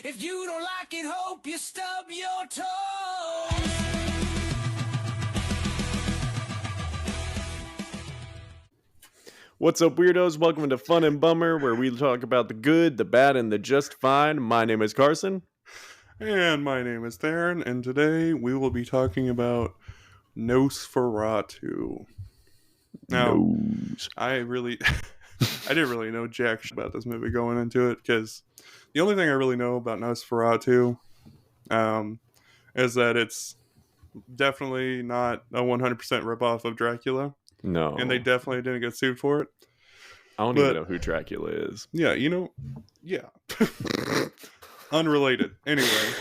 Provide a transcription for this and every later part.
If you don't like it, hope you stub your toe. What's up, weirdos? Welcome to Fun and Bummer, where we talk about the good, the bad, and the just fine. My name is Carson. And my name is Theron, and today we will be talking about Nosferatu. Now, I didn't really know jack shit about this movie going into it, because the only thing I really know about Nosferatu is that it's definitely not a 100% ripoff of Dracula. No. And they definitely didn't get sued for it. I don't even know who Dracula is. Yeah, yeah. Unrelated. Anyway,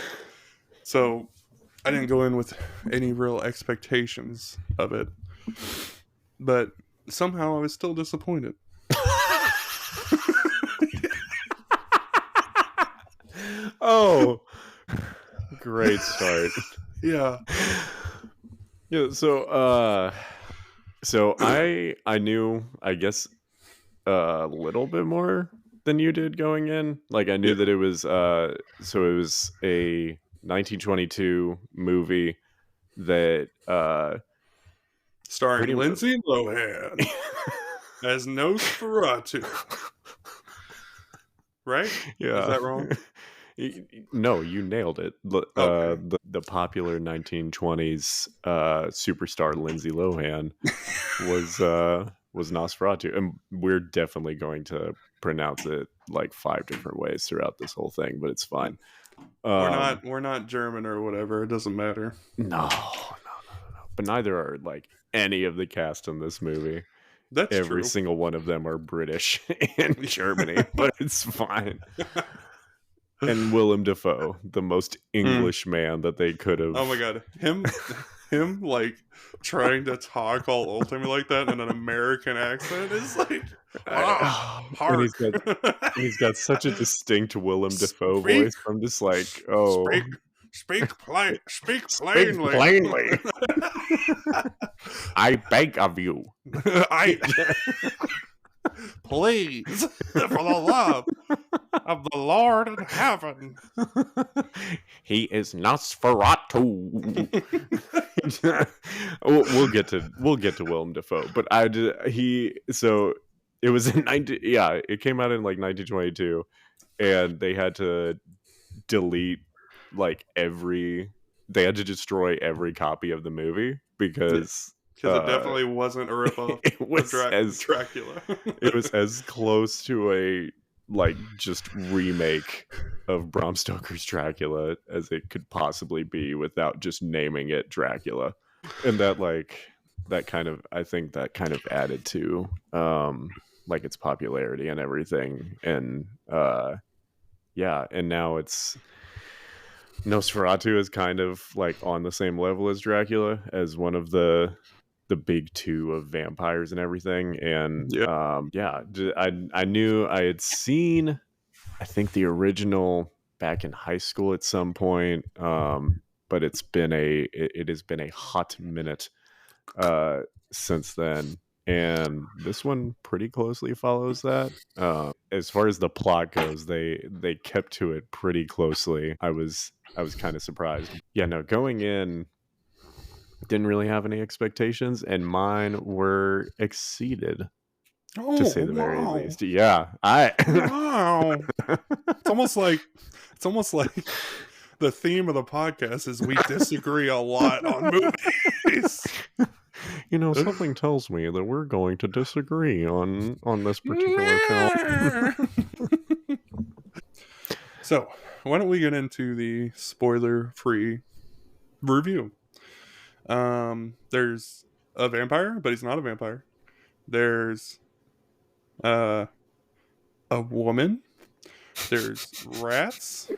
so I didn't go in with any real expectations of it, but somehow I was still disappointed. Oh, great start. Yeah. So I knew, I guess, a little bit more than you did going in. Like, I knew that it was so it was a 1922 movie that starring Lindsay Lohan as Nosferatu. Right? Yeah. Is that wrong? No, you nailed it. Okay. The popular 1920s superstar Lindsay Lohan was Nosferatu, and we're definitely going to pronounce it like 5 different ways throughout this whole thing, but it's fine. We're not German or whatever. It doesn't matter. No. But neither are like any of the cast in this movie. That's Every true. single one of them are British in Germany, but it's fine. And Willem Dafoe, the most English man that they could have. Oh my god, him like trying to talk all old timey like that in an American accent is like hard. He's got such a distinct Willem Dafoe voice. I'm just like, speak plainly. I beg of you. Please, for the love of the Lord in heaven. He is Nosferatu. we'll get to Willem Dafoe, but it was in it came out in like 1922, and they had to delete they had to destroy every copy of the movie because it definitely wasn't a ripoff of Dracula. It was as close to a just remake of Bram Stoker's Dracula as it could possibly be without just naming it Dracula. And that kind of added to its popularity and everything. And and now it's Nosferatu is kind of like on the same level as Dracula, as one of the big two of vampires and everything. And I knew I had seen, I think, the original back in high school at some point, but it has been a hot minute since then, and this one pretty closely follows that. As far as the plot goes, they kept to it pretty closely. I was kind of surprised. Going in, didn't really have any expectations, and mine were exceeded, to say the very least. Yeah, wow. It's almost like the theme of the podcast is we disagree a lot on movies. Something tells me that we're going to disagree on this particular film. So, why don't we get into the spoiler-free review? There's a vampire, but he's not a vampire. There's a woman. There's rats.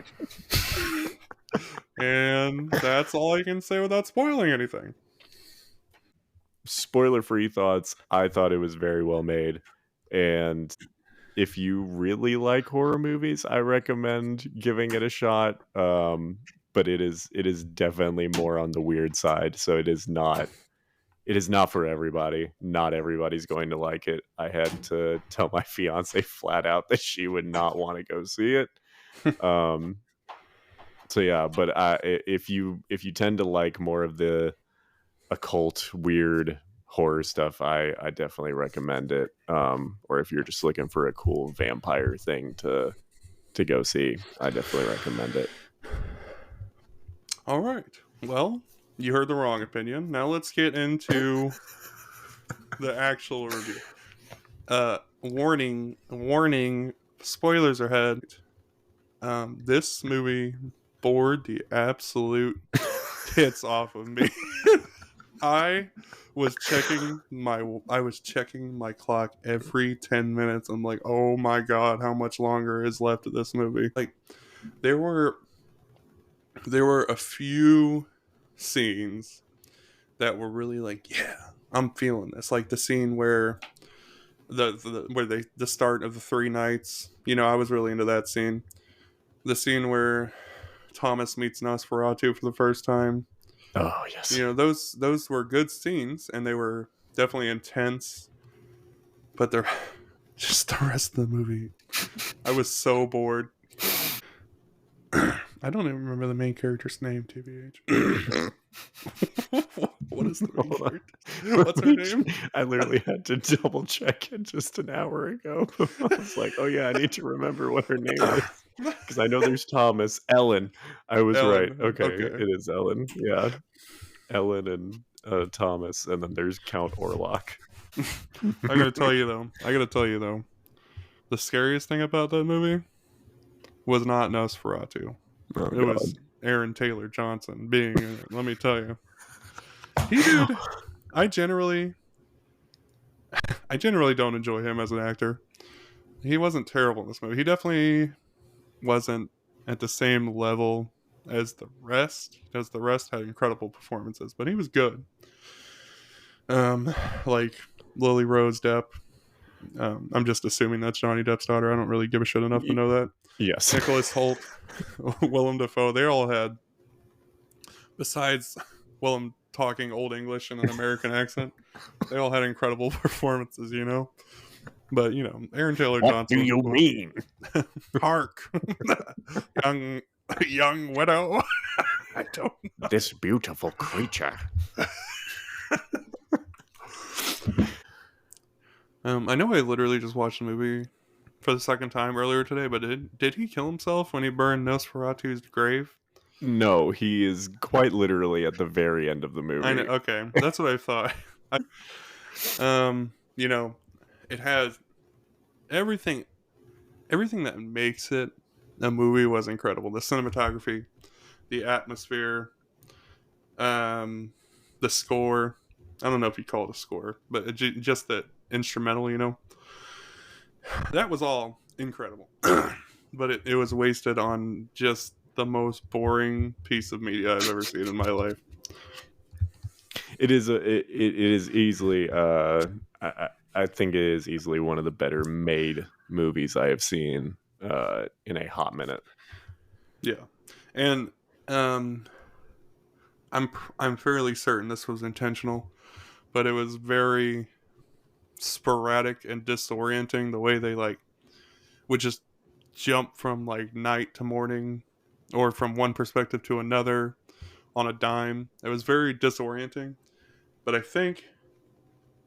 And that's all I can say without spoiling anything. Spoiler-free thoughts. I thought it was very well made, and if you really like horror movies, I recommend giving it a shot. But it is definitely more on the weird side, so it is not for everybody. Not everybody's going to like it. I had to tell my fiance flat out that she would not want to go see it. So yeah, but if you tend to like more of the occult, weird horror stuff, I definitely recommend it. Or if you're just looking for a cool vampire thing to go see, I definitely recommend it. All right. Well, you heard the wrong opinion. Now let's get into the actual review. Warning, spoilers ahead. This movie bored the absolute tits off of me. I was checking my clock every 10 minutes. I'm like, "Oh my god, how much longer is left of this movie?" Like there were a few scenes that were really like, "Yeah, I'm feeling this." Like the scene where the start of the three nights, I was really into that scene. The scene where Thomas meets Nosferatu for the first time. Oh yes. Those were good scenes, and they were definitely intense. But they're just the rest of the movie. I was so bored. I don't even remember the main character's name, TBH. What is the main character? What's her name? I literally had to double check it just an hour ago. I was like, oh yeah, I need to remember what her name is. Because I know there's Thomas. Ellen. I was Ellen. right. Okay, Okay. it is Ellen. Yeah. Ellen and Thomas. And then there's Count Orlok. I gotta tell you though, the scariest thing about that movie was not Nosferatu. Oh, It was Aaron Taylor Johnson being in it. Let me tell you, dude. I generally don't enjoy him as an actor. He wasn't terrible in this movie. He definitely wasn't at the same level as the rest, because the rest had incredible performances, but he was good. Like Lily Rose Depp. I'm just assuming that's Johnny Depp's daughter. I don't really give a shit enough to know that. Yes. Nicholas Hoult, Willem Dafoe, they all had, besides Willem talking Old English in an American accent, they all had incredible performances, But, Aaron Taylor Johnson. What do you mean? Hark. young widow. I don't know. This beautiful creature. I know I literally just watched the movie for the second time earlier today, but did he kill himself when he burned Nosferatu's grave? No, he is quite literally at the very end of the movie. I know. Okay, that's what I thought. It has everything that makes it a movie was incredible. The cinematography, the atmosphere, the score. I don't know if you call it a score, but just the instrumental, that was all incredible. But it was wasted on just the most boring piece of media I've ever seen in my life. It is easily I think it is easily one of the better made movies I have seen in a hot minute. Yeah, and I'm fairly certain this was intentional, but it was very sporadic and disorienting the way they would just jump from night to morning, or from one perspective to another on a dime. It was very disorienting, but I think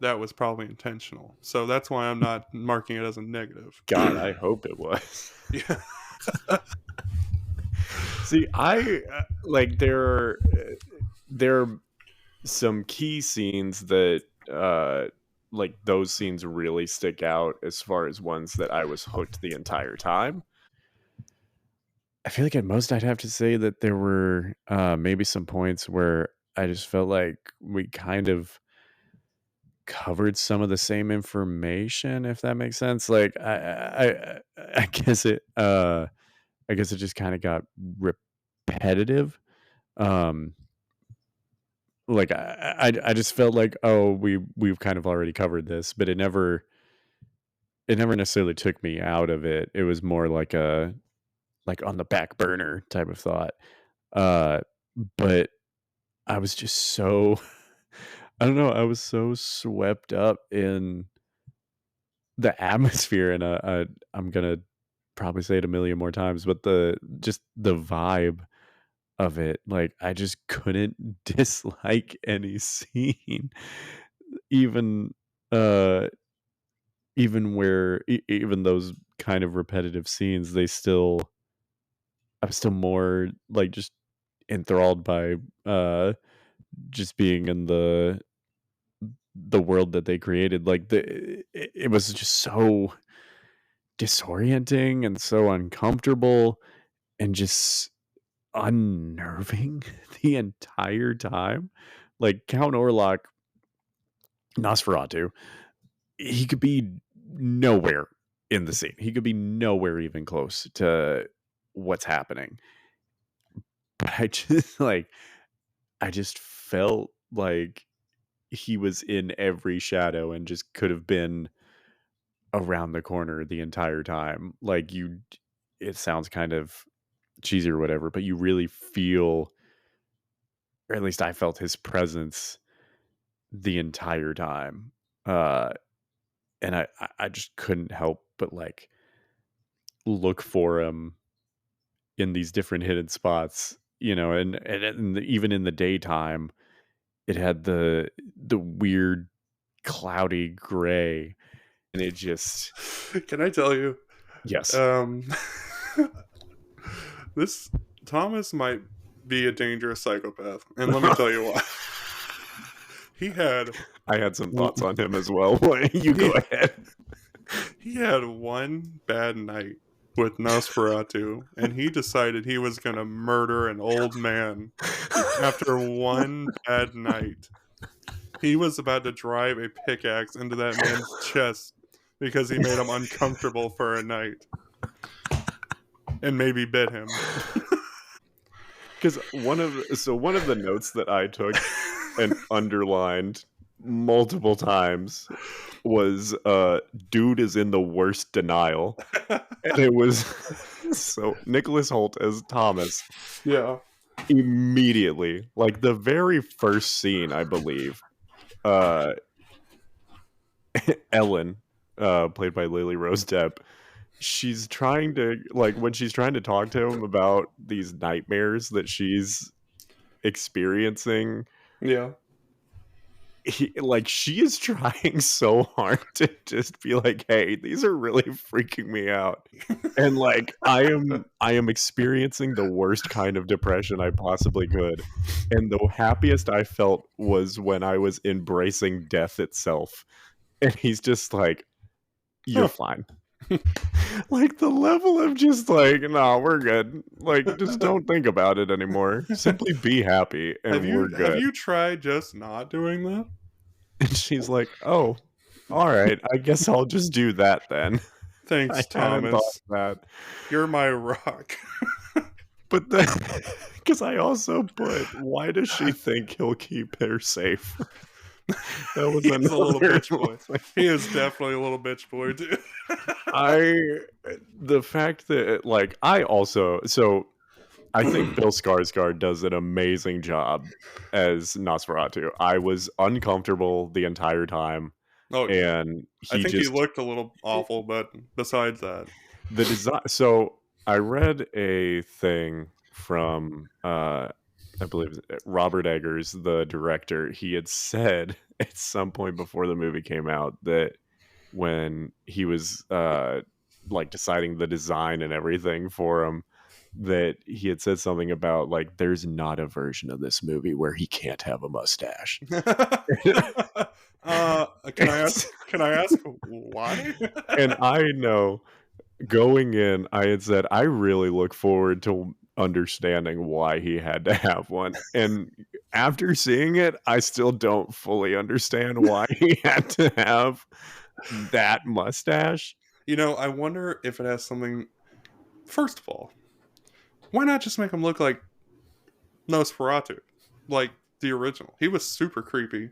that was probably intentional. So that's why I'm not marking it as a negative. God, I hope it was. Yeah. See, I there are some key scenes that those scenes really stick out as far as ones that I was hooked the entire time. I feel like at most I'd have to say that there were maybe some points where I just felt like we kind of covered some of the same information, if that makes sense. Like I guess it just kind of got repetitive. Like I just felt like, oh, we've kind of already covered this, but it never necessarily took me out of it. It was more like a on the back burner type of thought. But I was just so I don't know, I was so swept up in the atmosphere, and I'm gonna probably say it a million more times, but the vibe of it. Like, I just couldn't dislike any scene, even uh even where even those kind of repetitive scenes, I'm still more like just enthralled by just being in the world that they created. Like, it was just so disorienting and so uncomfortable and just unnerving the entire time. Like, Count Orlok, Nosferatu, he could be nowhere in the scene. He could be nowhere even close to what's happening. But I just felt like he was in every shadow and just could have been around the corner the entire time. Like, it sounds kind of cheesy or whatever, but you really feel, or at least I felt, his presence the entire time. Uh and I just couldn't help but like look for him in these different hidden spots, and even in the daytime, it had the weird cloudy gray, and it just Can I tell you? yes, Um, this Thomas might be a dangerous psychopath, and let me tell you why. He had I had some thoughts on him as well. You go ahead. he had one bad night with Nosferatu, and he decided he was gonna murder an old man after one bad night. He was about to drive a pickaxe into that man's chest because he made him uncomfortable for a night. And maybe bit him. Because one of the notes that I took and underlined multiple times was dude is in the worst denial. And it was so Nicholas Hoult as Thomas. Yeah. Immediately, like the very first scene, I believe, Ellen, played by Lily Rose Depp, she's trying to, like, when she's trying to talk to him about these nightmares that she's experiencing, Yeah. she is trying so hard to just be like, hey, these are really freaking me out. And like, I am experiencing the worst kind of depression I possibly could. And the happiest I felt was when I was embracing death itself. And he's just like, you're fine. Like, the level of just like, no, we're good. Like, just don't think about it anymore. Simply be happy, and we're good. Have you tried just not doing that? And she's like, oh, all right. I guess I'll just do that then. Thanks, I hadn't thought Thomas. of that. You're my rock. But then, because I also put, why does she think he'll keep her safe? That was He's a little another bitch boy. He is definitely a little bitch boy, dude. The fact that, like, I think Bill Skarsgård does an amazing job as Nosferatu. I was uncomfortable the entire time. Oh, yeah. And I think he looked a little awful, but besides that, the design. So I read a thing from I believe Robert Eggers, the director. He had said at some point before the movie came out that when he was like deciding the design and everything for him, that he had said something about like, there's not a version of this movie where he can't have a mustache. can I ask why? And I know, going in, I had said I really look forward to understanding why he had to have one. And after seeing it, I still don't fully understand why he had to have that mustache. I wonder if it has something. First of all, why not just make him look like Nosferatu, like the original? He was super creepy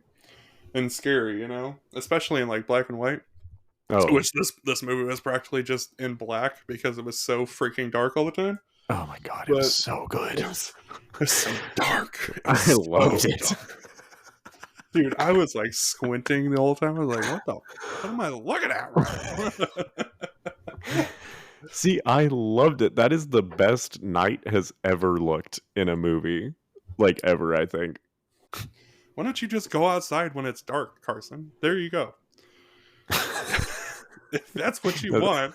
and scary, especially in like black and white. Oh, Which this movie was practically just in black because it was so freaking dark all the time. oh my god, it was so good. It was so dark. I loved it. Dude, I was like squinting the whole time. I was like, what am I looking at right now? See, I loved it. That is the best Night has ever looked in a movie. Like, ever, I think. Why don't you just go outside when it's dark, Carson? There you go. If that's what you want.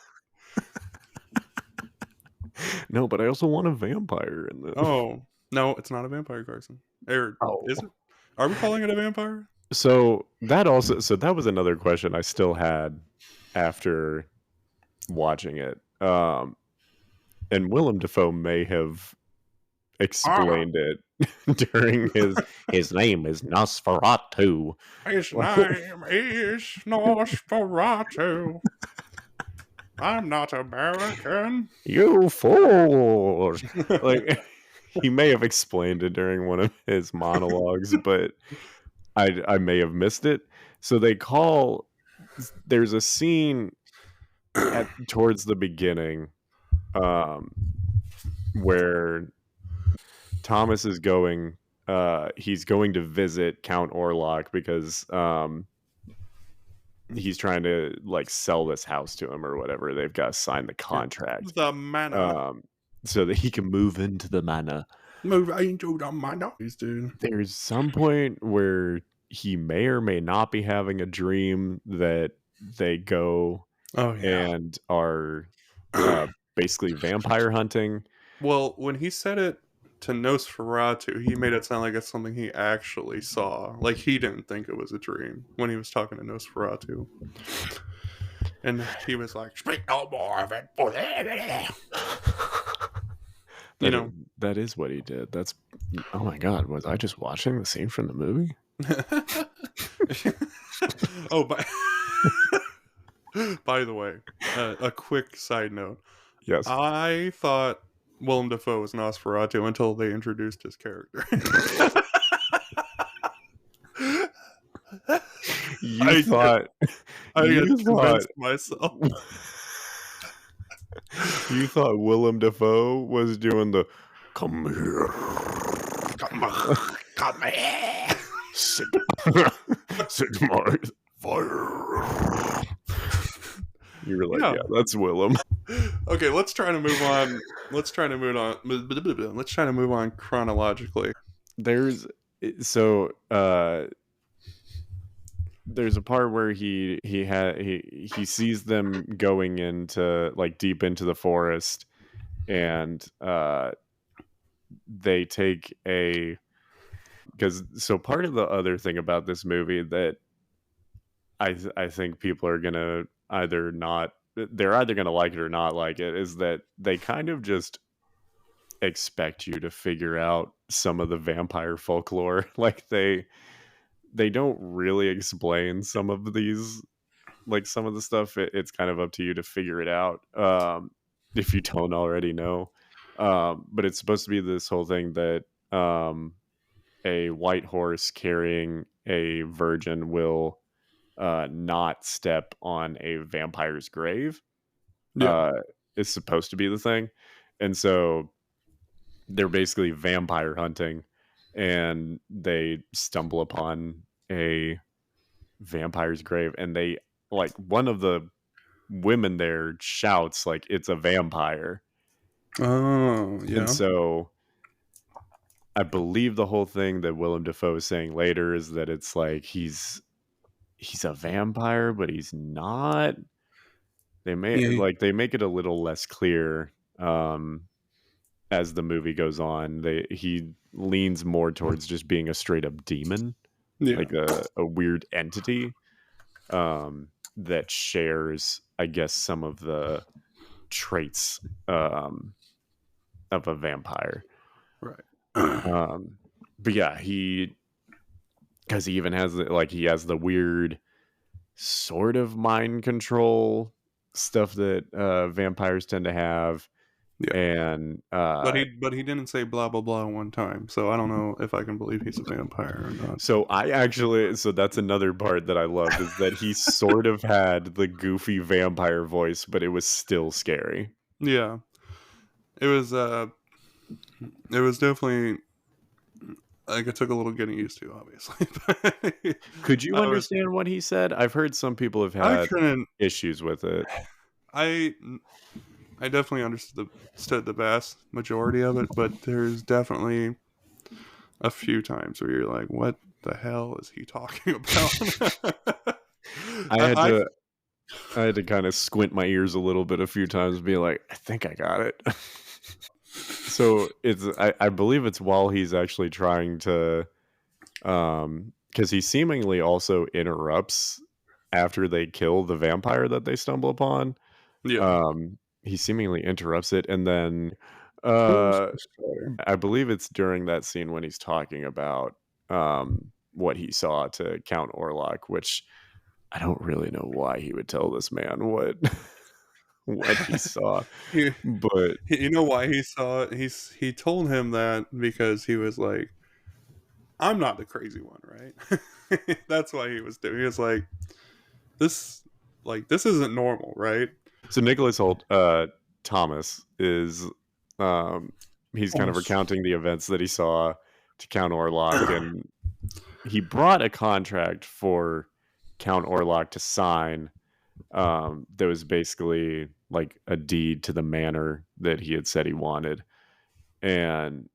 No, but I also want a vampire in this. Oh, no, it's not a vampire, Carson. Or is it? Are we calling it a vampire? So that was another question I still had after watching it. And Willem Dafoe may have explained it during his name is Nosferatu. His name is Nosferatu. I'm not American. You fools! Like, he may have explained it during one of his monologues, but I may have missed it. So there's a scene towards the beginning where Thomas is going he's going to visit Count Orlok because he's trying to like sell this house to him or whatever. They've got to sign the contract. The manor. So that he can move into the manor. Move into the manor. Dude. There's some point where he may or may not be having a dream that they go and are basically vampire hunting. Well, when he said it to Nosferatu, he made it sound like it's something he actually saw. Like he didn't think it was a dream when he was talking to Nosferatu. And he was like, "Speak no more of it." That is what he did. That's, oh my God, was I just watching the scene from the movie? Oh, by the way, a quick side note. Yes. I thought Willem Dafoe was Nosferatu until they introduced his character. You thought myself. You thought Willem Dafoe was doing the come here. Come here. Sit my fire. You were like, yeah, that's Willem. Okay, let's try to move on. Let's try to move on chronologically. There's a part where he sees them going into like deep into the forest, and they take so part of the other thing about this movie that I think people are gonna either gonna like it or not like it is that they kind of just expect you to figure out some of the vampire folklore. Like they don't really explain some of these, like some of the stuff. It's kind of up to you to figure it out if you don't already know. But it's supposed to be this whole thing that a white horse carrying a virgin will not step on a vampire's grave. It's supposed to be the thing. And so they're basically vampire hunting, and they stumble upon a vampire's grave, and they like one of the women there shouts like it's a vampire. Oh, yeah. And so I believe the whole thing that Willem Dafoe is saying later is that it's like he's a vampire, but he's not. They make it a little less clear as the movie goes on. He leans more towards just being a straight up demon, like a weird entity that shares, I guess, some of the traits of a vampire. Right. But yeah, because he even has he has the weird sort of mind control stuff that vampires tend to have. Yeah. And but he didn't say blah blah blah one time, so I don't know if I can believe he's a vampire or not. So that's another part that I loved is that he sort of had the goofy vampire voice, but it was still scary. Yeah, it was definitely like it took a little getting used to, obviously. Could you understand what he said? I've heard some people have had issues with it. I definitely understood the vast majority of it, but there's definitely a few times where you're like, "What the hell is he talking about?" I had I, to I had to kind of squint my ears a little bit a few times and be like, I think I got it. So I believe it's while he's actually trying to because he seemingly also interrupts after they kill the vampire that they stumble upon. yeah. He seemingly interrupts it, and then Who's uh this guy? I believe it's during that scene when he's talking about what he saw to Count Orlok, which I don't really know why he would tell this man what what he saw, You, but you know why he saw it? He told him that because he was like, "I'm not the crazy one, right?" That's why he was doing. He was this, this isn't normal, right? so Nicholas Holt Thomas is um he's kind of Almost. recounting the events that he saw to Count Orlok, and he brought a contract for Count Orlok to sign that was basically like a deed to the manor that he had said he wanted. And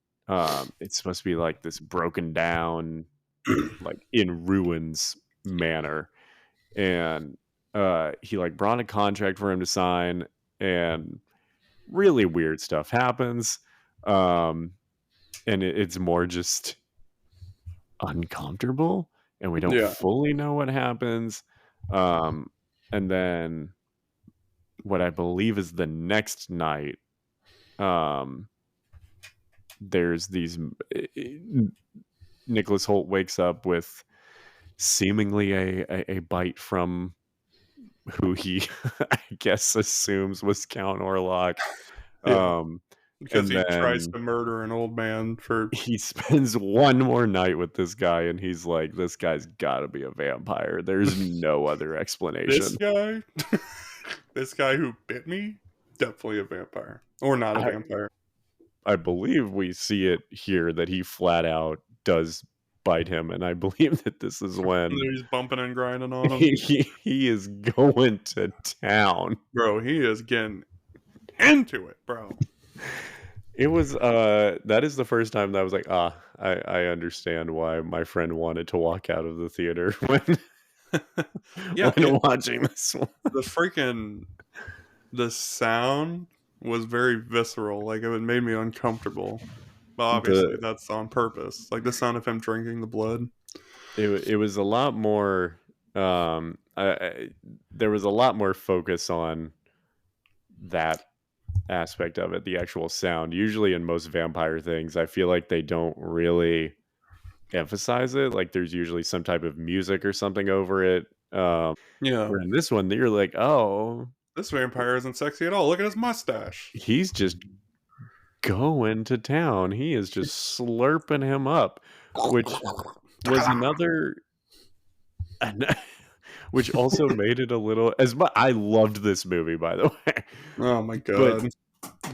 it's supposed to be like this broken down, like in ruins manor. And he like brought a contract for him to sign, and really weird stuff happens. Um, and it's more just uncomfortable, and we don't Yeah, fully know what happens. Um, and then what I believe is the next night, um, there's these. Nicholas Holt wakes up with seemingly a bite from who he, I guess, assumes was Count Orlok. yeah. Um, Because and he tries then to murder an old man for he spends one more night with this guy, and he's like, this guy's got to be a vampire. There's no other this explanation. guy. This guy who bit me, definitely a vampire or not a I, vampire. I believe we see it here that he flat out does bite him, and I believe that this is when He's bumping and grinding on him, he is going to town. bro. He is getting into it, bro. It was that is the first time that I was like, I understand why my friend wanted to walk out of the theater when Yeah, when watching this one. the sound was very visceral. Like it made me uncomfortable. But obviously The that's on purpose. Like the sound of him drinking the blood. it was a lot more there was a lot more focus on that aspect of it, the actual sound. Usually in most vampire things, I feel like they don't really emphasize it. Like there's usually some type of music or something over it. Yeah. Where in this one, you're like, oh, This vampire isn't sexy at all. Look at his mustache. he's just going to town. He is just slurping him up, which was another, which also made it a little as much. I loved this movie, by the way, Oh my but god.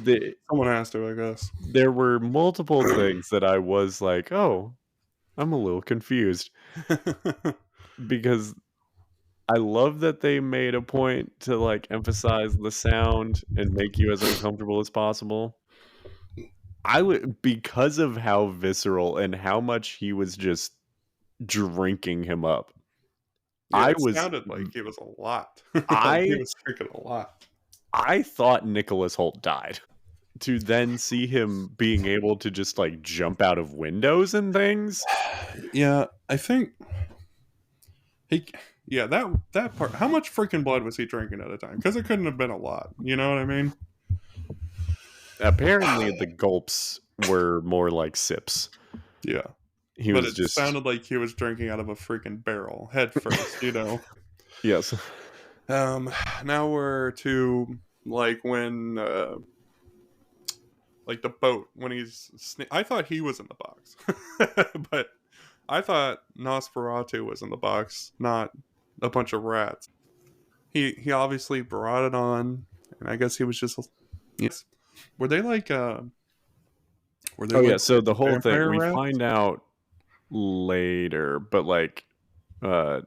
the Someone has to, I guess. there were multiple things that I was like, oh, I'm a little confused because I love that they made a point to like emphasize the sound and make you as uncomfortable as possible. I would, because of how visceral and how much he was just drinking him up. Yeah, I it was sounded like it was a lot. Like he I was drinking a lot. I thought Nicholas Holt died. To then see him being able to just like jump out of windows and things. Yeah, I think he. Yeah, that part. How much freaking blood was he drinking at a time? Because it couldn't have been a lot. You know what I mean? Apparently the gulps were more like sips. Yeah, He but was it just sounded like he was drinking out of a freaking barrel head first. You know. yes. Now we're to like when like the boat when I thought he was in the box, but I thought Nosferatu was in the box, not a bunch of rats. He obviously brought it on, and I guess he was just yes. Were they like were they Oh yeah, like so the whole thing vampire we rats? find out later, but like uh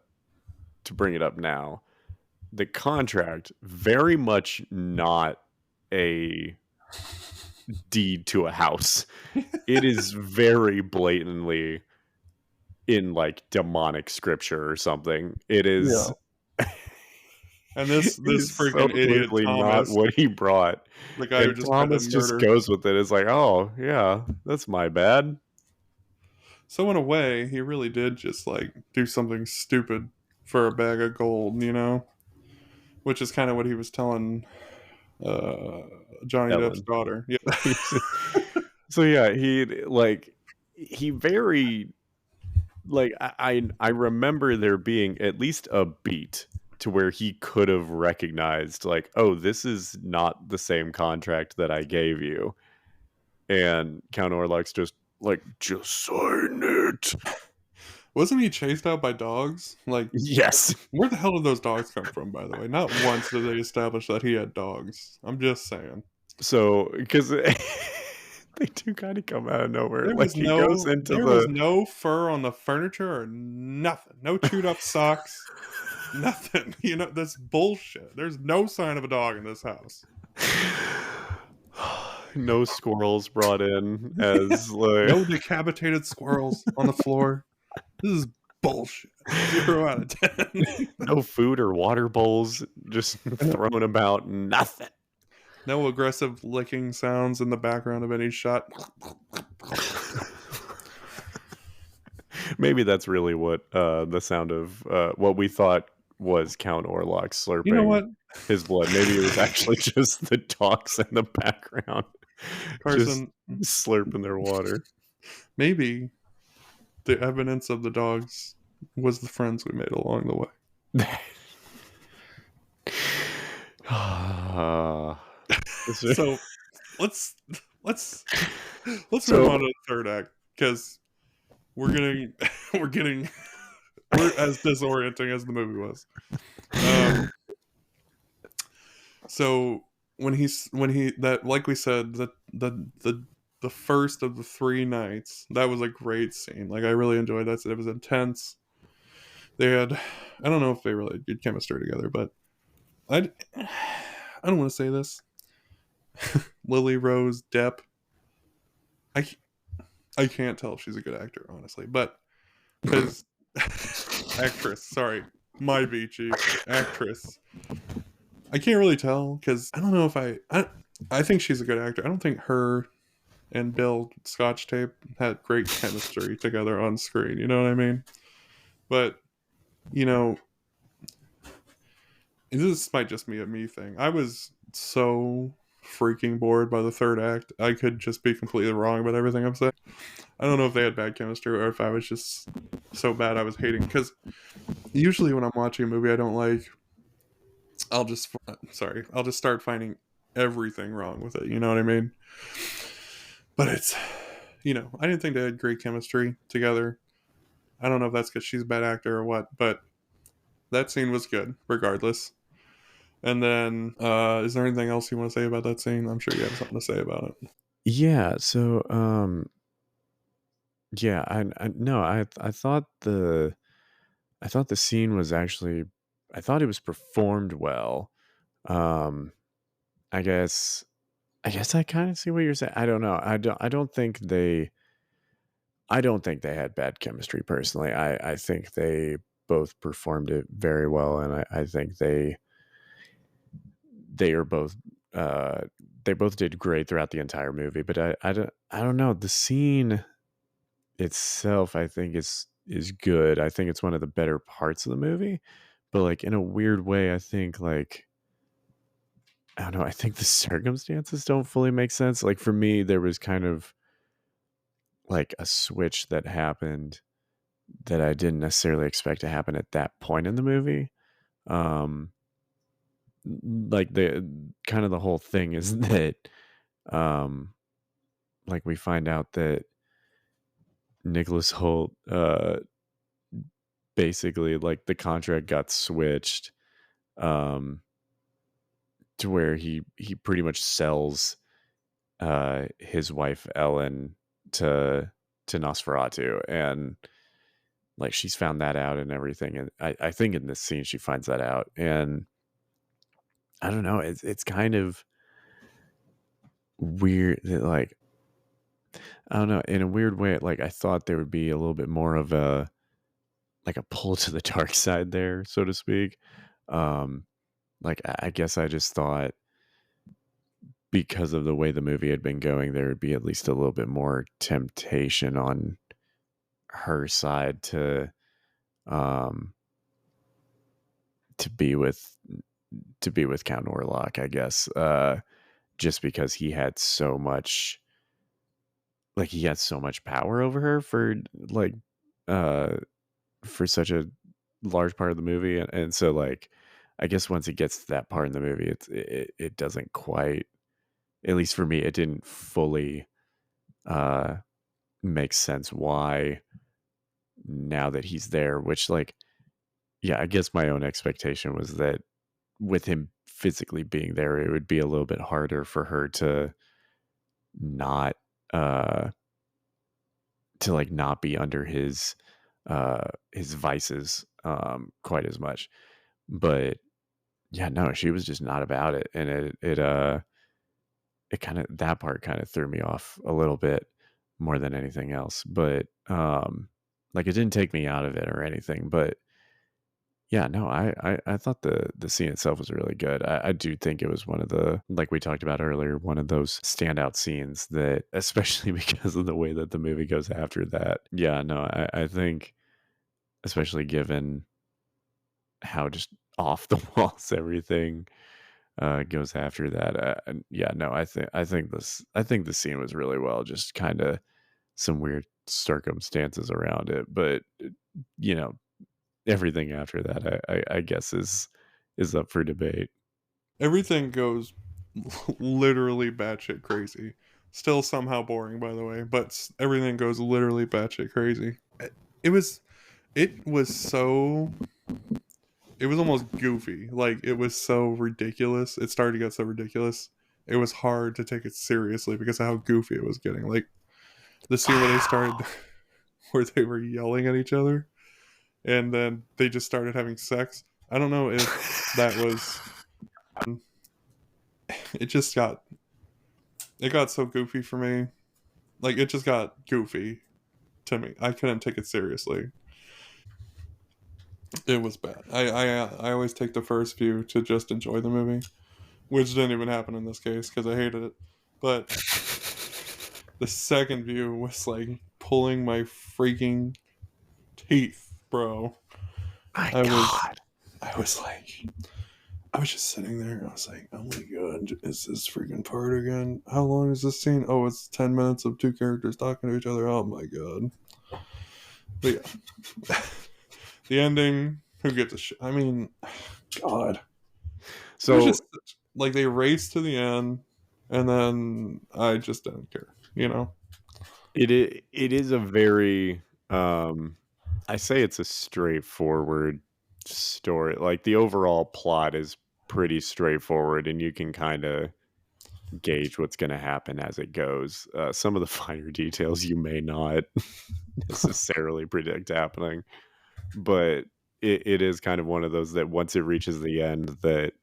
to bring it up now, the contract very much not a deed to a house. It is very blatantly in like demonic scripture or something. It is. And this He's so freaking idiot clearly not Thomas, what he brought. the guy who And just tried to Thomas just murder. goes with it. It's like, oh yeah, that's my bad. So in a way, he really did just like do something stupid for a bag of gold, you know, which is kind of what he was telling uh, Johnny Depp's Ellen. daughter. Yeah, So yeah, he very like I remember there being at least a beat to where he could have recognized like, oh, this is not the same contract that I gave you. And Count Orlok's just sign it. wasn't he chased out by dogs? Like, Yes. where the hell did those dogs come from? By the way, not once did they establish that he had dogs. I'm just saying. So because they do kind of come out of nowhere. Like he goes into There was no fur on the furniture or nothing. No chewed up socks. Nothing. You know, that's bullshit. There's no sign of a dog in this house. No squirrels brought in as like No decapitated squirrels on the floor. This is bullshit. 0 out of 10. no food or water bowls just thrown about. Nothing. No aggressive licking sounds in the background of any shot. Maybe that's really what the sound of what we thought was Count Orlok slurping You know what, his blood. Maybe it was actually just the dogs in the background Carson? just slurping their water. Maybe the evidence of the dogs was the friends we made along the way. So let's move on to the third act, because we're getting we're as disorienting as the movie was. So when he that, like we said, the first of the 3 nights, that was a great scene. Like, I really enjoyed that. It was intense. They had, I don't know if they really had good chemistry together, but I don't want to say this. Lily Rose Depp, I can't tell if she's a good actor, honestly, but because actress, sorry, my beachy actress, I can't really tell, because I don't know if I think she's a good actor. I don't think her and Bill Scotch Tape had great chemistry together on screen. You know what I mean? But you know, this might just be a me thing. I was so freaking bored by the third act. I could just be completely wrong about everything I'm saying. I don't know if they had bad chemistry or if I was just so bad I was hating. Because usually when I'm watching a movie I don't like, I'll just start finding everything wrong with it. You know what I mean? But it's, I didn't think they had great chemistry together. I don't know if that's because she's a bad actor or what, but that scene was good regardless. And then, is there anything else you want to say about that scene? I'm sure you have something to say about it. Yeah. So, yeah, I thought the scene was actually, I thought it was performed well. I guess I kind of see what you're saying. I don't know. I don't think they had bad chemistry personally. I think they both performed it very well, and I think they are both they both did great throughout the entire movie. But I don't know, the scene itself I think is good. I think it's one of the better parts of the movie, but like in a weird way I think like, I don't know, I think the circumstances don't fully make sense. Like for me there was kind of like a switch that happened that I didn't necessarily expect to happen at that point in the movie. Like the kind of the whole thing is that like we find out that Nicholas Hoult basically like the contract got switched um to where he pretty much sells his wife Ellen to Nosferatu, and like she's found that out and everything, and I think in this scene she finds that out, and I don't know, it's kind of weird, like, I don't know, in a weird way, like I thought there would be a little bit more of a like a pull to the dark side there, so to speak. Um, like I guess I just thought because of the way the movie had been going, there would be at least a little bit more temptation on her side um to be with Count Orlok, I guess. Just because he had so much power over her like uh for such a large part of the movie, and so like I guess once it gets to that part in the movie, it doesn't quite, at least for me, it didn't fully uh make sense why now that he's there, which like yeah, I guess my own expectation was that with him physically being there, it would be a little bit harder for her not uh to like not be under his vices quite as much. But yeah, no, she was just not about it, and it kind of, that part kind of threw me off a little bit more than anything else. But like it didn't take me out of it or anything, but yeah, no, I thought the scene itself was really good. I do think it was one of the, like we talked about earlier, one of those standout scenes that, especially because of the way that the movie goes after that. Yeah, no, I think, especially given how just off the walls everything goes after that. And yeah, no, I think the scene was really well. Just kind of some weird circumstances around it, but you know, everything after that, I guess is up for debate. Everything goes literally batshit crazy. Still somehow boring, by the way, but everything goes literally batshit crazy. It was, it was so, it was almost goofy. Like it was so ridiculous. It started to get so ridiculous. It was hard to take it seriously because of how goofy it was getting. Like the scene where they started, where they were yelling at each other, and then they just started having sex. I don't know if that was. It just got, it got so goofy for me. Like it just got goofy to me. I couldn't take it seriously. It was bad. I always take the first view to just enjoy the movie, which didn't even happen in this case because I hated it. But the second view was like pulling my freaking teeth, bro. My I was God. I was like, I was just sitting there and I was like, oh my god, is this freaking part again? How long is this scene? Oh, it's 10 minutes of two characters talking to each other. Oh my god. But yeah. The ending, who gives a shit? I mean, God. It was So just like they raced to the end and then I just didn't care, you know? it is a very I say it's a straightforward story. Like the overall plot is pretty straightforward, and you can kind of gauge what's going to happen as it goes. Some of the finer details you may not necessarily predict happening, but it is kind of one of those that once it reaches the end, that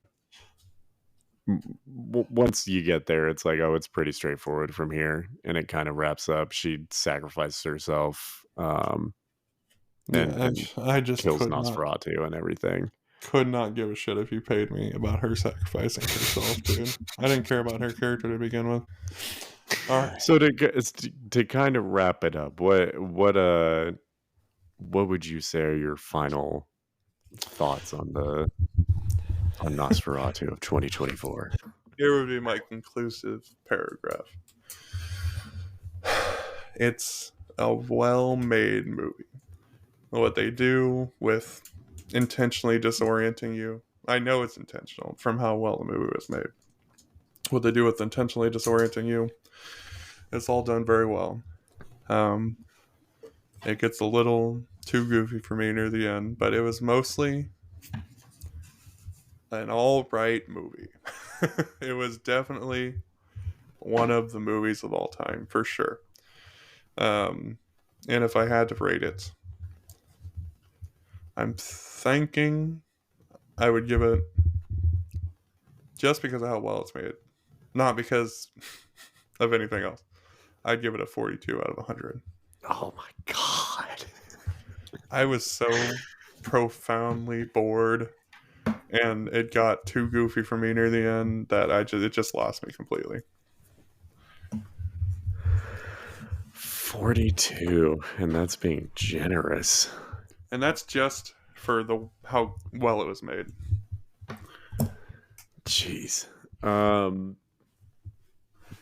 once you get there, it's like, oh, it's pretty straightforward from here, and it kind of wraps up. She sacrifices herself, Yeah, and I just kills Nosferatu and everything. could not give a shit if you paid me about her sacrificing herself, dude. I didn't care about her character to begin with. All right. So to kind of wrap it up, what would you say are your final thoughts on Nosferatu of 2024? Here would be my conclusive paragraph. It's a well-made movie. What they do with intentionally disorienting you, I know it's intentional from how well the movie was made. What they do with intentionally disorienting you, it's all done very well. Um, it gets a little too goofy for me near the end, but it was mostly an all right movie. It was definitely one of the movies of all time for sure. Um, and if I had to rate it, I'm thinking I would give it, just because of how well it's made, not because of anything else. I'd give it a 42 out of 100. Oh my god. I was so profoundly bored, and it got too goofy for me near the end that it just lost me completely. 42, and that's being generous. And that's just for how well it was made. Jeez.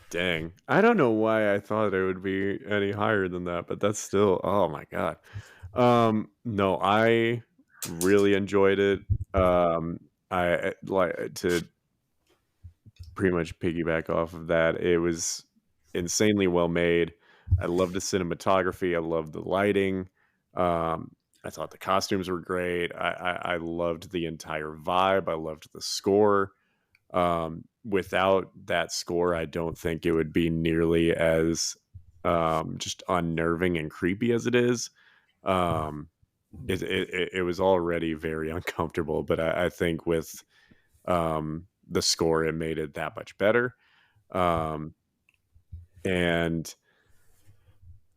Dang. I don't know why I thought it would be any higher than that, but that's still, oh my god. No, I really enjoyed it. I like to pretty much piggyback off of that. It was insanely well made. I love the cinematography. I love the lighting. I thought the costumes were great. I loved the entire vibe. I loved the score. Without that score, I don't think it would be nearly as just unnerving and creepy as it is. It was already very uncomfortable, but I think with the score, it made it that much better. And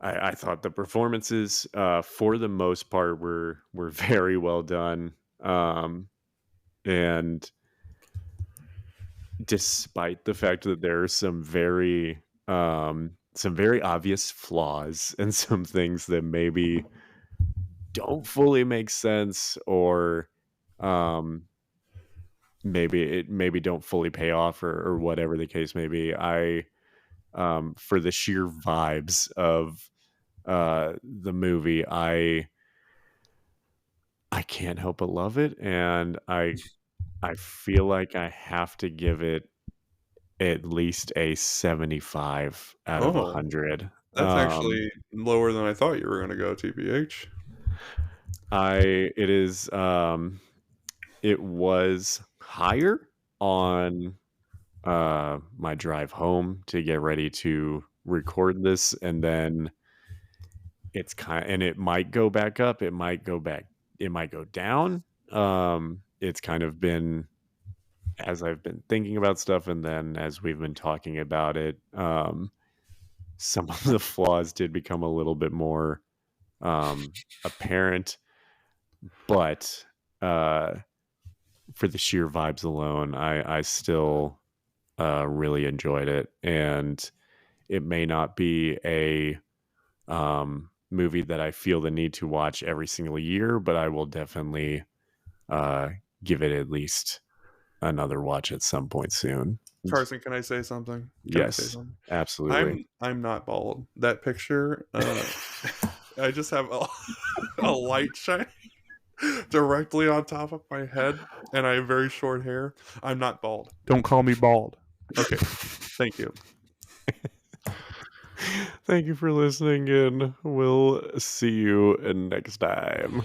I thought the performances, for the most part, were very well done. And despite the fact that there are some very obvious flaws and some things that maybe don't fully make sense, or maybe don't fully pay off, or whatever the case may be, I for the sheer vibes of the movie, I can't help but love it, and I feel like I have to give it at least a 75 out of 100. That's actually lower than I thought you were going to go, TBH. It was higher on my drive home to get ready to record this, and then it might go back up, it might go down. It's kind of been, as I've been thinking about stuff, and then as we've been talking about it, some of the flaws did become a little bit more apparent, but for the sheer vibes alone, I still really enjoyed it. And it may not be a movie that I feel the need to watch every single year, but I will definitely give it at least another watch at some point soon. Carson, can I say something? Yes, absolutely. I'm not bald. That picture, I just have a light shining directly on top of my head, and I have very short hair. I'm not bald. Don't call me bald. Okay. Thank you. Thank you for listening, and we'll see you next time.